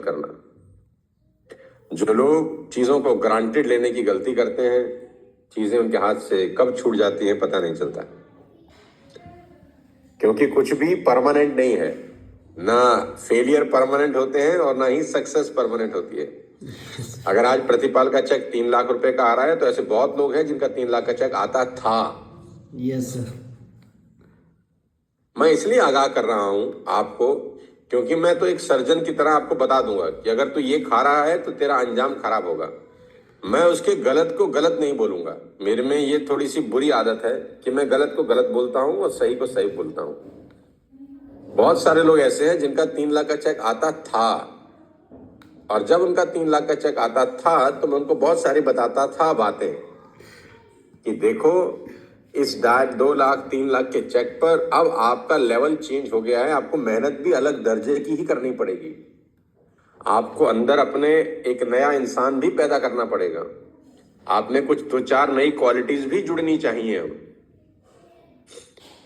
करना। जो लोग चीजों को ग्रांटेड लेने की गलती करते हैं, चीजें उनके हाथ से कब छूट जाती हैं पता नहीं चलता, क्योंकि कुछ भी परमानेंट नहीं है। ना फेलियर परमानेंट होते हैं और ना ही सक्सेस परमानेंट होती है। अगर आज प्रतिपाल का चेक 3 लाख रुपए का आ रहा है तो ऐसे बहुत लोग हैं जिनका 3 लाख का चेक आता था। Yes sir. मैं इसलिए आगाह कर रहा हूं आपको, क्योंकि मैं तो एक सर्जन की तरह आपको बता दूंगा कि अगर तू ये खा रहा है तो तेरा अंजाम खराब होगा। मैं उसके गलत को गलत नहीं बोलूंगा। मेरे में ये थोड़ी सी बुरी आदत है कि मैं गलत को गलत बोलता हूं और सही को सही बोलता हूं। बहुत सारे लोग ऐसे हैं जिनका 3 लाख का चेक आता था, और जब उनका 3 लाख का चेक आता था तो मैं उनको बहुत सारी बताता था बातें कि देखो, इस 2 लाख 3 लाख के चेक पर अब आपका लेवल चेंज हो गया है, आपको मेहनत भी अलग दर्जे की ही करनी पड़ेगी। आपको अंदर अपने एक नया इंसान भी पैदा करना पड़ेगा। आपने कुछ 2-4 नई क्वालिटीज भी जुड़नी चाहिए अब।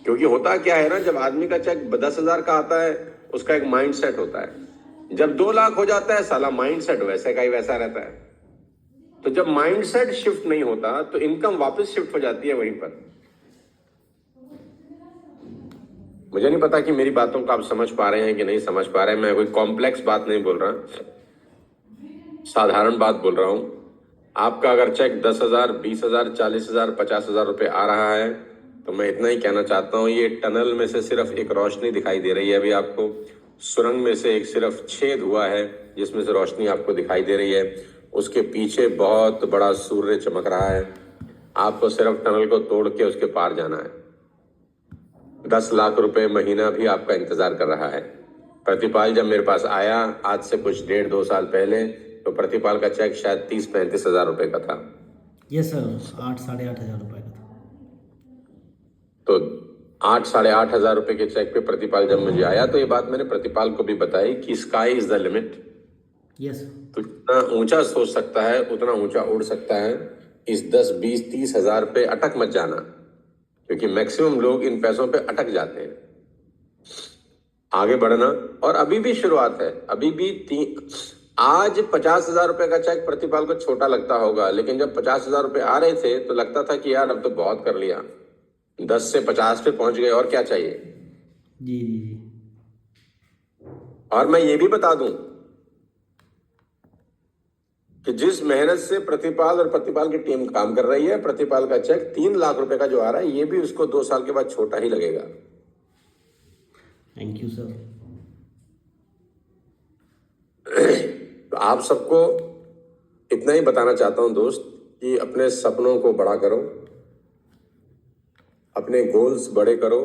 क्योंकि होता क्या है ना, जब आदमी का चेक 10,000 का आता है उसका एक माइंड सेट होता है। जब 2 लाख हो जाता है साला माइंड सेट वैसे का ही वैसा रहता है। तो जब माइंड सेट शिफ्ट नहीं होता तो इनकम वापस शिफ्ट हो जाती है वहीं पर। मुझे नहीं पता कि मेरी बातों को आप समझ पा रहे हैं कि नहीं समझ पा रहे हैं। मैं कोई कॉम्प्लेक्स बात नहीं बोल रहा, साधारण बात बोल रहा हूं। आपका अगर चेक 10,000, 20,000, 40,000, 50,000 रुपए आ रहा है तो मैं इतना ही कहना चाहता हूं, ये टनल में से सिर्फ एक रोशनी दिखाई दे रही है अभी आपको। सुरंग में से एक सिर्फ छेद हुआ है जिसमें से रोशनी आपको दिखाई दे रही है। उसके पीछे बहुत बड़ा सूर्य चमक रहा है। आपको सिर्फ टनल को तोड़ के उसके पार जाना है। 10 लाख रुपए महीना भी आपका इंतजार कर रहा है। प्रतिपाल जब मेरे पास आया आज से कुछ 1.5-2 साल पहले, तो प्रतिपाल का चेक शायद 30-35 हजार रुपए का था। यस सर, 8-8.5 हज़ार रुपये का था। तो 8-8.5 हजार रुपए के चेक पे प्रतिपाल जब मुझे आया तो ये बात मैंने प्रतिपाल को भी बताई कि sky is the limit. Yes. तो जितना ऊंचा सोच सकता है उतना ऊंचा उड़ सकता है। इस 10-20-30 हजार पे अटक मत जाना, क्योंकि मैक्सिमम लोग इन पैसों पे अटक जाते हैं। आगे बढ़ना, और अभी भी शुरुआत है। अभी भी आज 50,000 रुपए का चेक प्रतिपाल को छोटा लगता होगा, लेकिन जब 50,000 रुपए आ रहे थे तो लगता था कि यार अब तो बहुत कर लिया, 10 से 50 पे पहुंच गए और क्या चाहिए। जी जी जी। और मैं ये भी बता दूं कि जिस मेहनत से प्रतिपाल और प्रतिपाल की टीम काम कर रही है, प्रतिपाल का चेक 3 लाख रुपए का जो आ रहा है ये भी उसको 2 साल के बाद छोटा ही लगेगा। Thank you sir. तो आप सबको इतना ही बताना चाहता हूं दोस्त कि अपने सपनों को बड़ा करो, अपने गोल्स बड़े करो,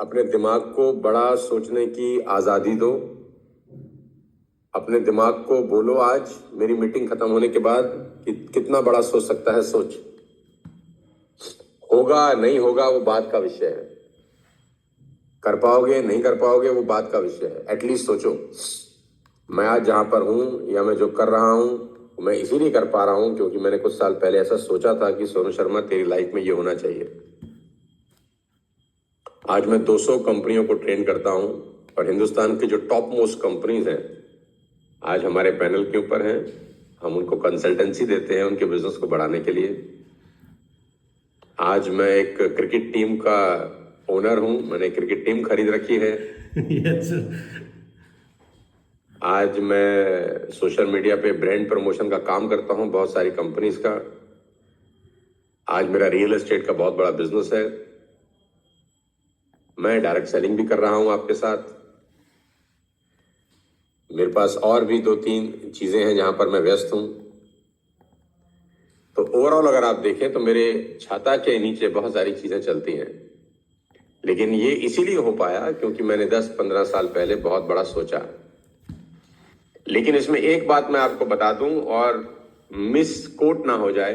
अपने दिमाग को बड़ा सोचने की आज़ादी दो। अपने दिमाग को बोलो आज मेरी मीटिंग खत्म होने के बाद कि कितना बड़ा सोच सकता है सोच। होगा नहीं होगा वो बात का विषय है, कर पाओगे नहीं कर पाओगे वो बात का विषय है। एटलीस्ट सोचो। मैं आज जहां पर हूं या मैं जो कर रहा हूं मैं इसीलिए कर पा रहा हूं क्योंकि मैंने कुछ साल पहले ऐसा सोचा था कि सोनू शर्मा तेरी लाइफ में ये होना चाहिए। आज मैं 200 कंपनियों को ट्रेन करता हूं और हिंदुस्तान की जो टॉप मोस्ट कंपनीज हैं आज हमारे पैनल के ऊपर हैं। हम उनको कंसल्टेंसी देते हैं उनके बिजनेस को बढ़ाने के लिए। आज मैं एक क्रिकेट टीम का ओनर हूं, मैंने क्रिकेट टीम खरीद रखी है। Yes sir. आज मैं सोशल मीडिया पे ब्रांड प्रमोशन का काम करता हूं बहुत सारी कंपनीज का। आज मेरा रियल एस्टेट का बहुत बड़ा बिजनेस है। मैं डायरेक्ट सेलिंग भी कर रहा हूं आपके साथ। मेरे पास और भी 2-3 चीजें हैं जहां पर मैं व्यस्त हूं। तो ओवरऑल अगर आप देखें तो मेरे छाता के नीचे बहुत सारी चीजें चलती हैं, लेकिन ये इसीलिए हो पाया क्योंकि मैंने 10-15 साल पहले बहुत बड़ा सोचा। लेकिन इसमें एक बात मैं आपको बता दूं और मिस कोट ना हो जाए,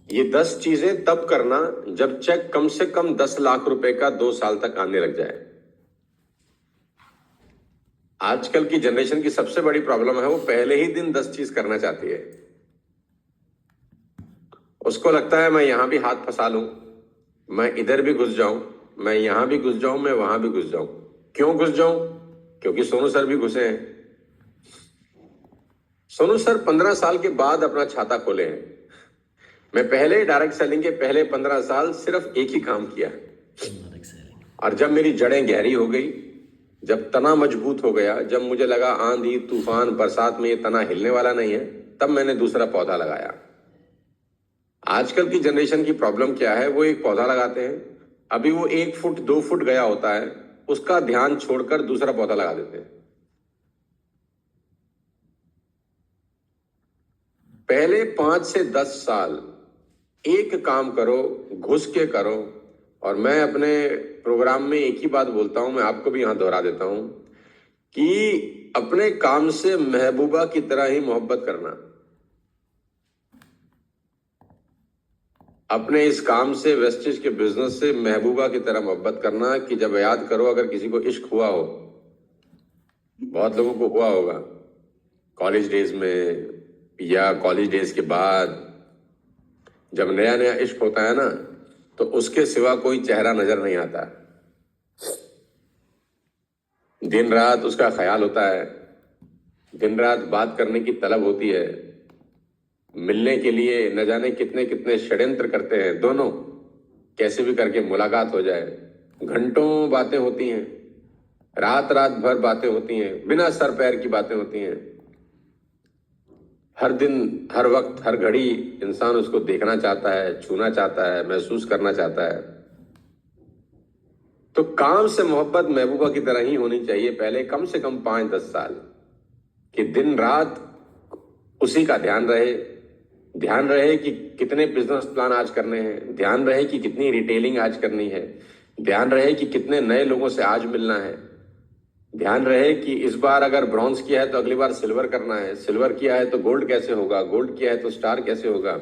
ये 10 चीजें तब करना जब चेक कम से कम 10 लाख रुपए का 2 साल तक आने लग जाए। आजकल की जनरेशन की सबसे बड़ी प्रॉब्लम है वो पहले ही दिन 10 चीज करना चाहती है। उसको लगता है मैं यहां भी हाथ फंसा लूं, मैं इधर भी घुस जाऊं, मैं यहां भी घुस जाऊं, मैं वहां भी घुस जाऊं। क्यों घुस जाऊं? क्योंकि सोनू सर भी घुसे हैं। सोनू सर 15 साल के बाद अपना छाता खोले हैं। मैं पहले डायरेक्ट सेलिंग के पहले 15 साल सिर्फ एक ही काम किया, डायरेक्ट सेलिंग। और जब मेरी जड़ें गहरी हो गई, जब तना मजबूत हो गया, जब मुझे लगा आंधी तूफान बरसात में ये तना हिलने वाला नहीं है, तब मैंने दूसरा पौधा लगाया। आजकल की जनरेशन की प्रॉब्लम क्या है, वो एक पौधा लगाते हैं, अभी वो 1 फुट 2 फुट गया होता है, उसका ध्यान छोड़कर दूसरा पौधा लगा देते हैं। पहले 5 से 10 साल एक काम करो, घुस के करो। और मैं अपने प्रोग्राम में एक ही बात बोलता हूं, मैं आपको भी यहां दोहरा देता हूं कि अपने काम से महबूबा की तरह ही मोहब्बत करना। अपने इस काम से, वेस्टेज के बिजनेस से महबूबा की तरह मोहब्बत करना कि जब याद करो, अगर किसी को इश्क हुआ हो, बहुत लोगों को हुआ होगा कॉलेज डेज में या कॉलेज डेज के बाद, जब नया नया इश्क होता है ना, तो उसके सिवा कोई चेहरा नजर नहीं आता। दिन रात उसका ख्याल होता है, दिन रात बात करने की तलब होती है, मिलने के लिए न जाने कितने कितने षड्यंत्र करते हैं दोनों, कैसे भी करके मुलाकात हो जाए। घंटों बातें होती हैं, रात रात भर बातें होती हैं, बिना सर पैर की बातें होती हैं। हर दिन, हर वक्त, हर घड़ी इंसान उसको देखना चाहता है, छूना चाहता है, महसूस करना चाहता है। तो काम से मोहब्बत महबूबा की तरह ही होनी चाहिए पहले कम से कम 5-10 साल, कि दिन रात उसी का ध्यान रहे कि कितने बिजनेस प्लान आज करने हैं, ध्यान रहे कि कितनी रिटेलिंग आज करनी है, ध्यान रहे कि कितने नए लोगों से आज मिलना है, ध्यान रहे कि इस बार अगर ब्रॉन्ज किया है तो अगली बार सिल्वर करना है, सिल्वर किया है तो गोल्ड कैसे होगा, गोल्ड किया है तो स्टार कैसे होगा।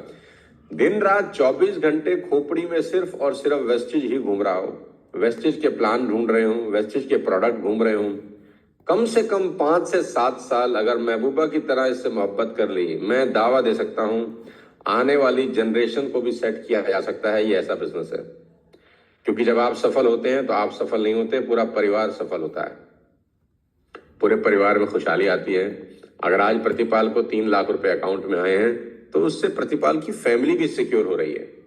दिन रात 24 घंटे खोपड़ी में सिर्फ और सिर्फ वेस्टेज ही घूम रहा हो, वेस्टेज के प्लान ढूंढ रहे हूं, वेस्टेज के प्रोडक्ट घूम रहे हूं। कम से कम 5 से 7 साल अगर महबूबा की तरह इससे मोहब्बत कर ली, मैं दावा दे सकता हूं आने वाली जनरेशन को भी सेट किया जा सकता है। ये ऐसा बिजनेस है, क्योंकि जब आप सफल होते हैं तो आप सफल नहीं होते, पूरा परिवार सफल होता है, पूरे परिवार में खुशहाली आती है। अगर आज प्रतिपाल को 3 लाख रुपए अकाउंट में आए हैं, तो उससे प्रतिपाल की फैमिली भी सिक्योर हो रही है।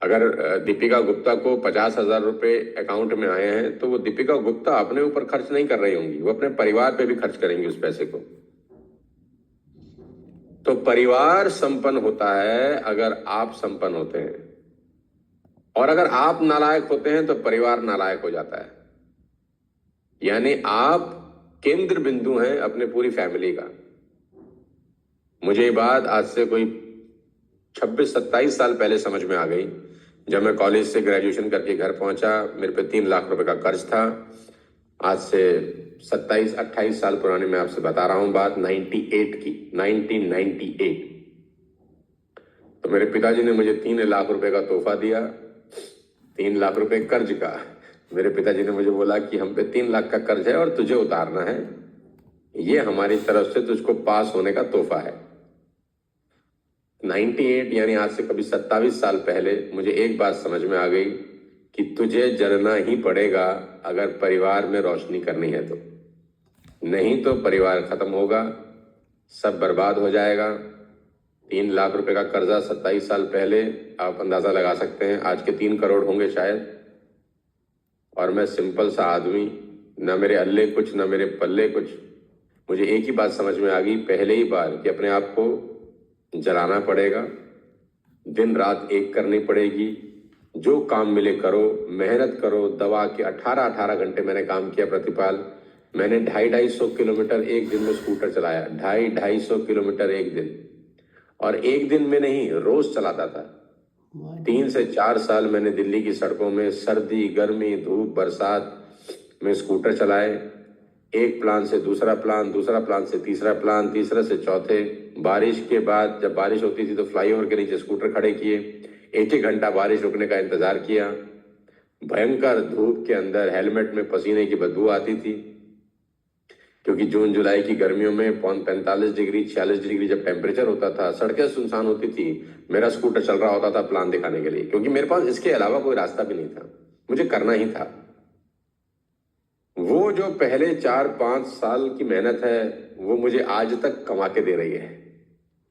अगर दीपिका गुप्ता को 50,000 रुपए अकाउंट में आए हैं, तो वो दीपिका गुप्ता अपने ऊपर खर्च नहीं कर रही होंगी, वो अपने परिवार पे भी खर्च करेंगी उस पैसे को। तो परिवार संपन्न होता है अगर आप संपन्न होते हैं, और अगर आप नालायक होते हैं तो परिवार नालायक हो जाता है। यानी आप केंद्र बिंदु हैं अपने पूरी फैमिली का। मुझे ये बात आज से कोई 26-27 साल पहले समझ में आ गई, जब मैं कॉलेज से ग्रेजुएशन करके घर पहुंचा। मेरे पे 3 लाख रुपए का कर्ज था। आज से 27-28 साल पुरानी मैं आपसे बता रहा हूं बात, 1998। तो मेरे पिताजी ने मुझे 3 लाख रुपए का तोहफा दिया, 3 लाख रुपए कर्ज का। मेरे पिताजी ने मुझे बोला कि हम पे 3 लाख का कर्ज है और तुझे उतारना है, ये हमारी तरफ से तुझको पास होने का तोहफा है। 98 यानी आज से कभी 27 साल पहले मुझे एक बात समझ में आ गई कि तुझे जलना ही पड़ेगा अगर परिवार में रोशनी करनी है तो, नहीं तो परिवार खत्म होगा, सब बर्बाद हो जाएगा। 3 लाख रुपए का कर्जा 27 साल पहले, आप अंदाजा लगा सकते हैं आज के 3 करोड़ होंगे शायद। और मैं सिंपल सा आदमी, ना मेरे अल्ले कुछ ना मेरे पल्ले कुछ। मुझे एक ही बात समझ में आ गई पहले ही बार कि अपने आप को जलाना पड़ेगा, दिन रात एक करनी पड़ेगी, जो काम मिले करो, मेहनत करो, दबा के 18 घंटे मैंने काम किया प्रतिपाल। मैंने 250 किलोमीटर एक दिन में स्कूटर चलाया, 250 किलोमीटर एक दिन, और एक दिन में नहीं, रोज चलाता था। 3 से 4 साल मैंने दिल्ली की सड़कों में सर्दी गर्मी धूप बरसात में स्कूटर चलाए, एक प्लान से दूसरा प्लान, दूसरा प्लान से तीसरा प्लान, तीसरे से चौथे। बारिश के बाद जब बारिश होती थी तो फ्लाईओवर के नीचे स्कूटर खड़े किए, 1-1 घंटा बारिश रुकने का इंतजार किया। भयंकर धूप के अंदर हेलमेट में पसीने की बदबू आती थी, क्योंकि जून जुलाई की गर्मियों में 45 डिग्री 46 डिग्री जब टेम्परेचर होता था, सड़कें सुनसान होती थी, मेरा स्कूटर चल रहा होता था प्लान दिखाने के लिए, क्योंकि मेरे पास इसके अलावा कोई रास्ता भी नहीं था, मुझे करना ही था। वो जो पहले 4-5 साल की मेहनत है वो मुझे आज तक कमा के दे रही है।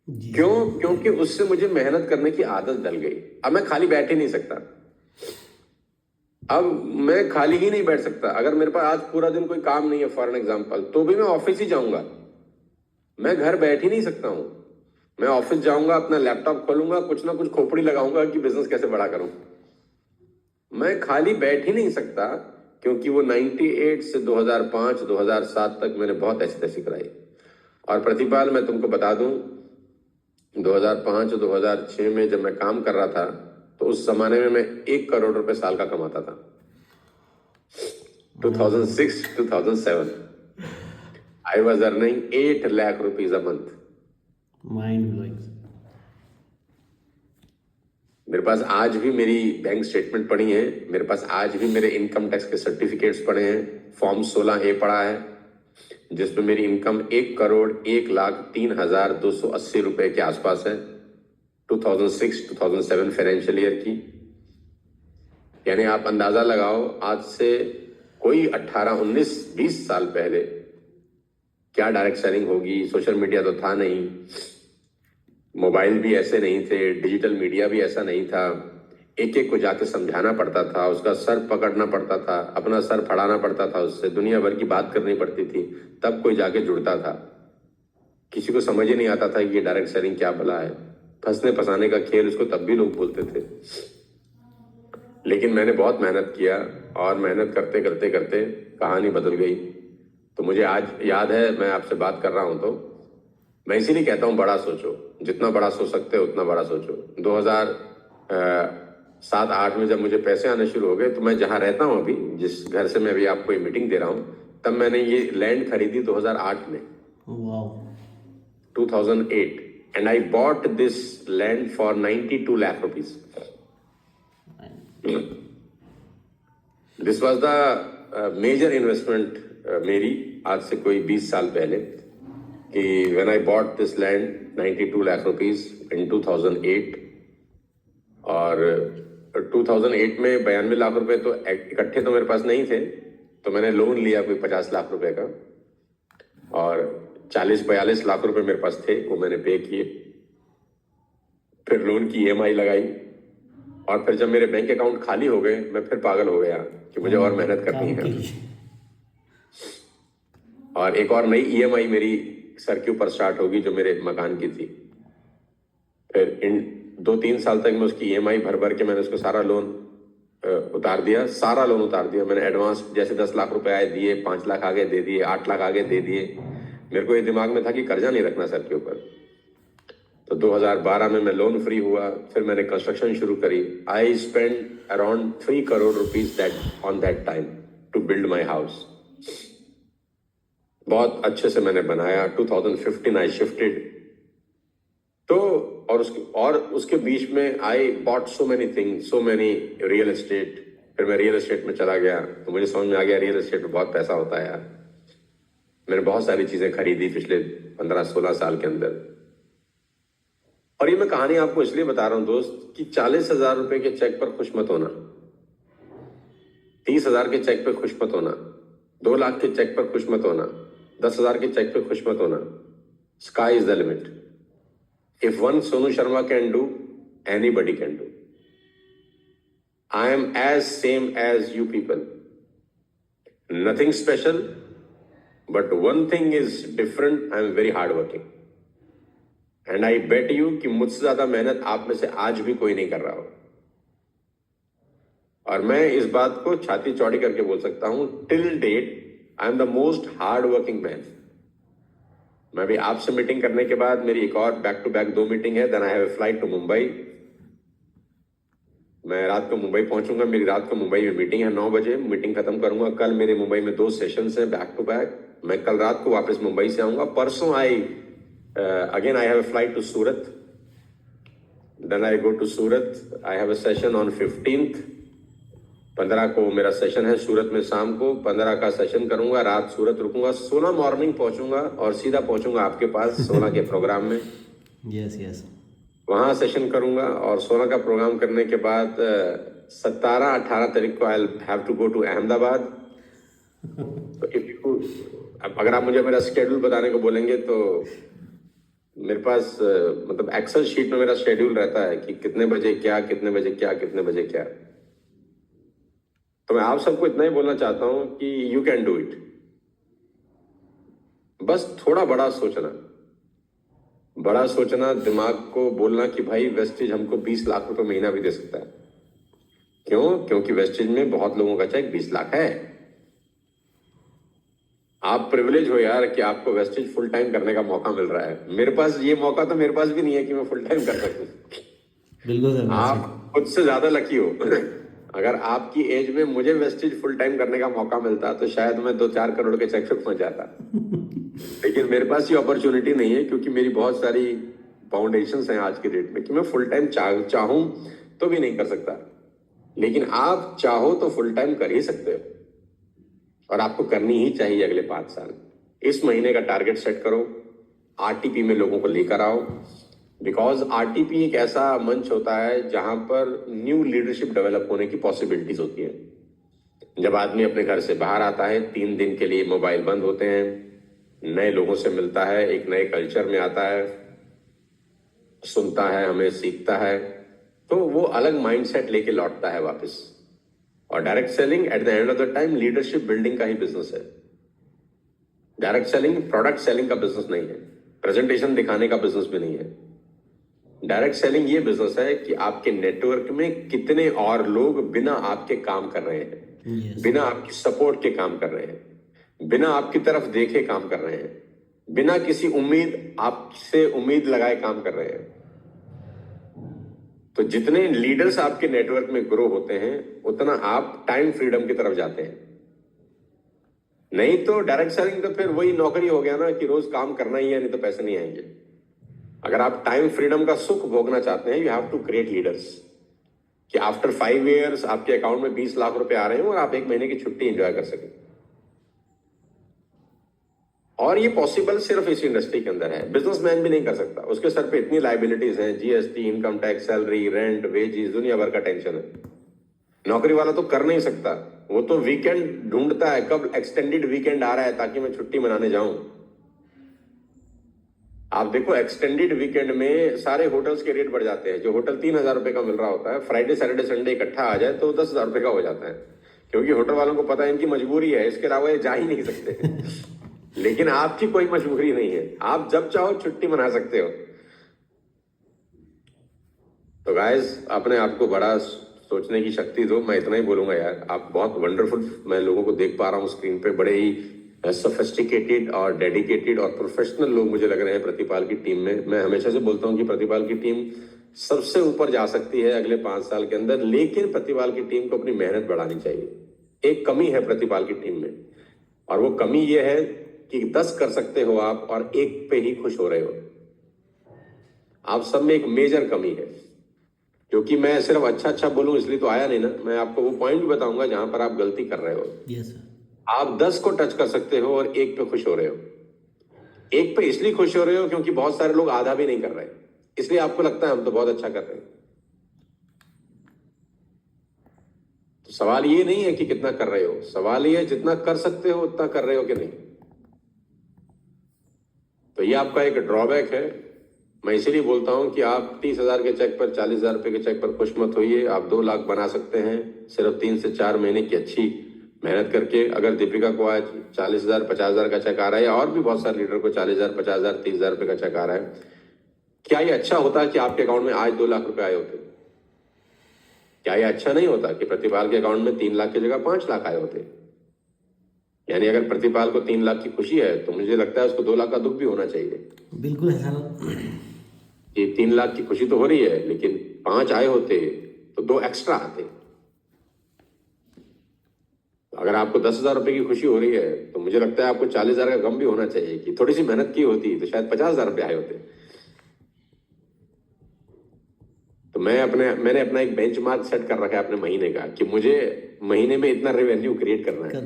जी क्यों? क्योंकि उससे मुझे मेहनत करने की आदत डल गई। अब मैं खाली बैठ ही नहीं सकता। अब मैं खाली ही नहीं बैठ सकता। अगर मेरे पास आज पूरा दिन कोई काम नहीं है फॉर एन एग्जाम्पल, तो भी मैं ऑफिस ही जाऊंगा। मैं घर बैठ ही नहीं सकता हूं। मैं ऑफिस जाऊंगा, अपना लैपटॉप खोलूंगा, कुछ ना कुछ खोपड़ी लगाऊंगा कि बिजनेस कैसे बड़ा करूं। मैं खाली बैठ ही नहीं सकता, क्योंकि वो 98 से 2005 2007 तक मैंने बहुत ऐसी तैसी कराई। और प्रतिपाल, मैं तुमको बता दूं, 2005 2006 में जब मैं काम कर रहा था, तो उस जमाने में मैं 1 करोड़ रुपए साल का कमाता था। 2006 2007 I was earning 8 lakh rupees a month. Mind blowing. मेरे पास आज भी मेरी बैंक स्टेटमेंट पड़ी है, मेरे पास आज भी मेरे इनकम टैक्स के सर्टिफिकेट्स पड़े हैं। फॉर्म 16A पड़ा है, जिसमें मेरी इनकम 1,01,03,280 रुपए के आसपास है 2006-2007 फाइनेंशियल ईयर की। यानी आप अंदाजा लगाओ, आज से कोई 18, 19, 20 साल पहले क्या डायरेक्ट सेलिंग होगी। सोशल मीडिया तो था नहीं, मोबाइल भी ऐसे नहीं थे, डिजिटल मीडिया भी ऐसा नहीं था। एक एक को जाके समझाना पड़ता था, उसका सर पकड़ना पड़ता था, अपना सर फड़ाना पड़ता था, उससे दुनिया भर की बात करनी पड़ती थी, तब कोई जाके जुड़ता था। किसी को समझ ही नहीं आता था कि ये डायरेक्ट सेलिंग क्या भला है। फंसने फंसाने का खेल उसको तब भी लोग बोलते थे। लेकिन मैंने बहुत मेहनत किया, और मेहनत करते करते करते कहानी बदल गई। तो मुझे आज याद है, मैं आपसे बात कर रहा हूं तो मैं इसीलिए कहता हूं, बड़ा सोचो। जितना बड़ा सोच सकते हो उतना बड़ा सोचो। 2007-8 में जब मुझे पैसे आने शुरू हो गए, तो मैं जहां रहता हूं अभी, जिस घर से मैं अभी आपको ये मीटिंग दे रहा हूं, तब मैंने ये लैंड खरीदी 2008 में, wow. 2008, and I bought this land for 92 lakh rupees. This was the major investment मेरी, आज से कोई 20 साल पहले, कि when I bought this land 92 lakh rupees in 2008। और 2008 में 92 लाख रुपए तो इकट्ठे तो मेरे पास नहीं थे, तो मैंने लोन लिया कोई 50 लाख रुपए का, और 40-42 लाख रुपए मेरे पास थे, वो मैंने पे किए। फिर लोन की EMI लगाई, और फिर जब मेरे बैंक अकाउंट खाली हो गए, मैं फिर पागल हो गया कि मुझे और मेहनत करनी है। और एक और नई EMI मेरी सर के ऊपर स्टार्ट होगी, जो मेरे मकान की थी। फिर इन 2-3 साल तक मैं उसकी EMI भर भर के मैंने उसको सारा लोन उतार दिया, सारा लोन उतार दिया मैंने। एडवांस जैसे 10 लाख रुपए आए दिए, 5 लाख आगे दे दिए, 8 लाख आगे दे दिए। मेरे को ये दिमाग में था कि कर्जा नहीं रखना सर के ऊपर। तो 2012 में मैं लोन फ्री हुआ, फिर मैंने कंस्ट्रक्शन शुरू करी। I spend around 3 crore rupees that on that time to build my house. बहुत अच्छे से मैंने बनाया। 2015 आई शिफ्टेड। तो और उसके बीच में I bought so many things, so many real estate. फिर मैं रियल एस्टेट में चला गया, तो मुझे समझ में आ गया रियल एस्टेट में बहुत पैसा होता है यार। मैंने बहुत सारी चीजें खरीदी पिछले 15-16 साल के अंदर। और ये मैं कहानी आपको इसलिए बता रहा हूं दोस्त, कि 40,000 रुपए के चेक पर खुश मत होना, 30,000 के चेक पर खुश मत होना, 2 लाख के चेक पर खुश मत होना, 10,000 के चेक पर खुश मत होना। Sky is the limit. If one Sonu Sharma can do, anybody can do. I am as same as you people. Nothing special, but one thing is different. I am very hardworking. And I bet you कि मुझसे ज्यादा मेहनत आप में से आज भी कोई नहीं कर रहा हो। और मैं इस बात को छाती चौड़ी करके बोल सकता हूं, till date I am the most hard working man. मैं भी आपसे मीटिंग करने के बाद मेरी एक और बैक टू बैक 2 मीटिंग है। Then I have a flight to Mumbai. मैं रात को मुंबई पहुंचूंगा। मेरी रात को मुंबई में मीटिंग है 9 बजे। मीटिंग खत्म करूंगा। कल मेरे मुंबई में 2 सेशंस हैं बैक टू बैक। मैं कल रात को वापस मुंबई से आऊंगा। परसों again I have a flight to Surat. Then I go to Surat. I have a session on 15th। 15 को मेरा सेशन है सूरत में शाम को। 15 का सेशन करूंगा, रात सूरत रुकूंगा, 16 मॉर्निंग पहुंचूंगा और सीधा पहुंचूंगा आपके पास 16 के प्रोग्राम में। यस वहां सेशन करूंगा, और 16 का प्रोग्राम करने के बाद 17-18 तारीख को I have to go to Ahmedabad. तो इफ यू, अब अगर आप मुझे मेरा स्केड्यूल बताने को बोलेंगे तो मेरे पास मतलब एक्सेल शीट में मेरा शेड्यूल रहता है कि कितने बजे क्या, कितने बजे क्या, कितने बजे क्या। तो मैं आप सबको इतना ही बोलना चाहता हूं कि यू कैन डू इट। बस थोड़ा बड़ा सोचना, बड़ा सोचना, दिमाग को बोलना कि भाई वेस्टेज हमको 20 लाख रुपए महीना भी दे सकता है। क्यों? क्योंकि वेस्टेज में बहुत लोगों का चेक 20 लाख है। आप प्रिविलेज हो यार कि आपको वेस्टेज फुल टाइम करने का मौका मिल रहा है। मेरे पास ये मौका तो मेरे पास भी नहीं है कि मैं फुल टाइम कर सकूं। बिल्कुल सर, आप खुद से ज्यादा लकी हो। अगर आपकी एज में मुझे वेस्टेज फुल टाइम करने का मौका मिलता तो शायद मैं 2-4 करोड़ के चेक पे पहुंच जाता। लेकिन मेरे पास ये अपॉर्चुनिटी नहीं है क्योंकि मेरी बहुत सारी फाउंडेशंस हैं आज की डेट में कि मैं फुल टाइम चाहूं तो भी नहीं कर सकता। लेकिन आप चाहो तो फुल टाइम कर ही सकते हो, और आपको करनी ही चाहिए अगले 5 साल। इस महीने का टारगेट सेट करो, आरटीपी में लोगों को लेकर आओ, बिकॉज आरटीपी एक ऐसा मंच होता है जहां पर न्यू लीडरशिप डेवलप होने की पॉसिबिलिटीज होती है। जब आदमी अपने घर से बाहर आता है, 3 दिन के लिए मोबाइल बंद होते हैं, नए लोगों से मिलता है, एक नए कल्चर में आता है, सुनता है, हमें सीखता है, तो वो अलग माइंडसेट लेके लौटता है वापस। और direct selling at the end of the time leadership building का ही बिजनेस है। डायरेक्ट सेलिंग प्रोडक्ट सेलिंग का बिजनेस नहीं है, प्रेजेंटेशन दिखाने का बिजनेस भी नहीं है। डायरेक्ट सेलिंग ये बिजनेस है कि आपके नेटवर्क में कितने और लोग बिना आपके काम कर रहे हैं, Yes. बिना आपकी सपोर्ट के काम कर रहे हैं, बिना आपकी तरफ देखे काम कर रहे हैं, बिना किसी उम्मीद आपसे उम्मीद लगाए काम कर रहे हैं। तो जितने लीडर्स आपके नेटवर्क में ग्रो होते हैं उतना आप टाइम फ्रीडम की तरफ जाते हैं। नहीं तो डायरेक्ट सेलिंग तो फिर वही नौकरी हो गया ना कि रोज काम करना ही है, नहीं तो पैसे नहीं आएंगे। अगर आप टाइम फ्रीडम का सुख भोगना चाहते हैं, you have to create leaders कि आफ्टर 5 इयर्स आपके अकाउंट में 20 लाख रुपए आ रहे हैं और आप 1 महीने की छुट्टी एंजॉय कर सकें। और ये पॉसिबल सिर्फ इस इंडस्ट्री के अंदर है, बिजनेसमैन भी नहीं कर सकता। उसके सर पे इतनी लाइबिलिटीज हैं, GST, income tax, salary, rent, wages, दुनिया भर का टेंशन है। नौकरी वाला तो कर नहीं सकता, वो तो वीकेंड ढूंढता है, कब एक्सटेंडेड वीकेंड आ रहा है ताकि मैं छुट्टी मनाने जाऊं। आप देखो एक्सटेंडेड वीकेंड में सारे होटल्स के रेट बढ़ जाते हैं। जो होटल 3,000 रुपए का मिल रहा होता है, फ्राइडे सैटरडे संडे इकट्ठा आ जाए तो 10,000 रुपए का हो जाता है, क्योंकि होटल वालों को पता है इनकी मजबूरी है, इसके अलावा ये जा ही नहीं सकते। लेकिन आपकी कोई मजबूरी नहीं है, आप जब चाहो छुट्टी मना सकते हो। तो गाइस, अपने आप को बड़ा सोचने की शक्ति दो। मैं इतना ही बोलूंगा यार, आप बहुत वंडरफुल, मैं लोगों को देख पा रहा हूँ स्क्रीन पे, बड़े ही सोफिस्टिकेटेड और डेडिकेटेड और प्रोफेशनल लोग मुझे लग रहे हैं प्रतिपाल की टीम में। मैं हमेशा से बोलता हूँ कि प्रतिपाल की टीम सबसे ऊपर जा सकती है अगले 5 साल के अंदर, लेकिन प्रतिपाल की टीम को अपनी मेहनत बढ़ानी चाहिए। एक कमी है प्रतिपाल की टीम में, और वो कमी ये है कि 10 कर सकते हो आप और 1 पे ही खुश हो रहे हो। आप सब में एक मेजर कमी है, क्योंकि मैं सिर्फ अच्छा अच्छा बोलूं इसलिए तो आया नहीं ना। मैं आपको वो पॉइंट भी बताऊंगा जहां पर आप गलती कर रहे हो। Yes, sir. आप 10 को टच कर सकते हो और 1 पे खुश हो रहे हो। 1 पे इसलिए खुश हो रहे हो क्योंकि बहुत सारे लोग आधा भी नहीं कर रहे, इसलिए आपको लगता है हम तो बहुत अच्छा कर रहे हैं। तो सवाल ये नहीं है कि कितना कर रहे हो, सवाल ये है जितना कर सकते हो उतना कर रहे हो कि नहीं। तो ये आपका एक ड्रॉबैक है। मैं इसीलिए बोलता हूं कि आप 30,000 के चेक पर, 40,000 रुपए के चेक पर खुश मत होइए। आप 2 लाख बना सकते हैं सिर्फ 3 से 4 महीने की अच्छी मेहनत करके। अगर दीपिका को आज 40,000, 50,000 का चेक आ रहा है, और भी बहुत सारे लीडर को 40,000, 50,000, 30,000 रुपए का चेक आ रहा है, क्या ये अच्छा होता कि आपके अकाउंट में आज 2 लाख रुपए आए होते? क्या ये अच्छा नहीं होता कि प्रतिपाल के अकाउंट में 3 लाख की जगह 5 लाख आए होते? यानी अगर प्रतिपाल को 3 लाख की खुशी है तो मुझे लगता है उसको 2 लाख का दुख भी होना चाहिए। बिल्कुल है सर। कि 3 लाख की खुशी तो हो रही है, लेकिन 5 आए होते तो 2 एक्स्ट्रा आते। अगर आपको 10,000 रुपए की खुशी हो रही है तो मुझे लगता है आपको 40,000 का गम भी होना चाहिए कि थोड़ी सी मेहनत की होती तो शायद 50,000 रुपए आए होते। तो मैंने अपना एक बेंचमार्क सेट कर रखा है अपने महीने का कि मुझे महीने में इतना रेवेन्यू क्रिएट करना है।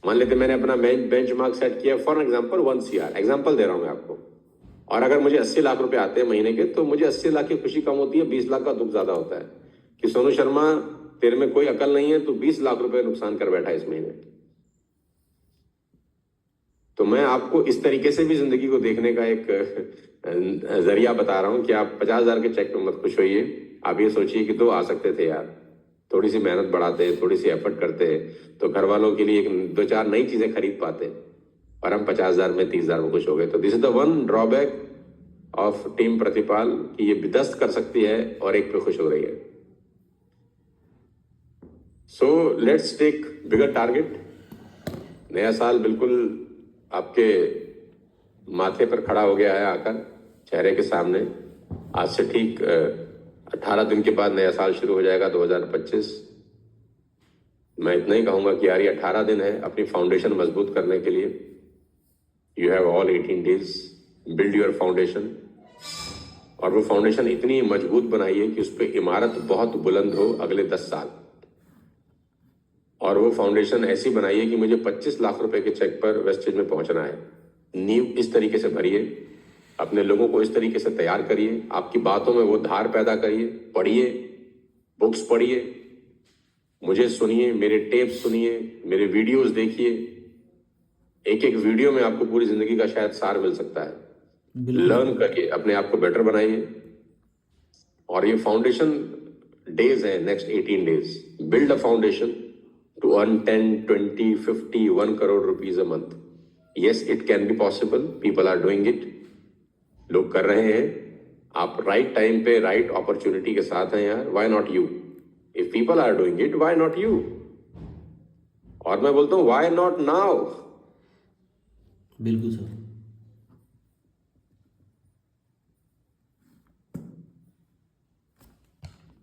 मान लेते मैंने अपना बेंचमार्क सेट किया फॉर एग्जांपल 1 CR, एग्जांपल दे रहा हूं मैं आपको। और अगर मुझे 80 लाख रुपए आते हैं महीने के, तो मुझे 80 लाख की खुशी कम होती है, 20 लाख का दुख ज्यादा होता है कि सोनू शर्मा तेरे में कोई अकल नहीं है, तो 20 लाख रुपए नुकसान कर बैठा इस महीने। तो मैं आपको इस तरीके से भी जिंदगी को देखने का एक जरिया बता रहा हूं कि आप 50,000 के चेक में मत खुश होइए। आप ये सोचिए कि 2 आ सकते थे यार, थोड़ी सी मेहनत बढ़ाते, थोड़ी सी एफर्ट करते तो घर वालों के लिए 2-4 नई चीजें खरीद पाते, और हम 50,000 में 30,000 में खुश हो गए। तो this is the one drawback of team प्रतिपाल कि ये विध्वस्त कर सकती है और एक पे खुश हो रही है। So let's take bigger target. नया साल बिल्कुल आपके माथे पर खड़ा हो गया है आकर, चेहरे के सामने। आज से ठीक 18 दिन के बाद नया साल शुरू हो जाएगा 2025। मैं इतना ही कहूंगा कि यार ये 18 दिन है अपनी फाउंडेशन मजबूत करने के लिए। You have all 18 days, build your foundation. और वो फाउंडेशन इतनी मजबूत बनाइए कि उस पर इमारत बहुत बुलंद हो अगले 10 साल। और वो फाउंडेशन ऐसी बनाइए कि मुझे 25 लाख रुपए के चेक पर वेस्टेज में पहुंचना है। नींव इस तरीके से भरिए, अपने लोगों को इस तरीके से तैयार करिए, आपकी बातों में वो धार पैदा करिए। पढ़िए, बुक्स पढ़िए, मुझे सुनिए, मेरे टेप सुनिए, मेरे वीडियोस देखिए। एक एक वीडियो में आपको पूरी जिंदगी का शायद सार मिल सकता है। लर्न करिए, अपने आप को बेटर बनाइए। और ये फाउंडेशन डेज है, next 18 days. Build a foundation to earn 10, 20, 50, 1 crore rupees a month. Yes, it can be possible. People are doing it. लोग कर रहे हैं। आप राइट टाइम पे राइट अपॉर्चुनिटी के साथ हैं यार। Why not you? If people are doing it, why not you? और मैं बोलता हूँ why not now? बिल्कुल सर।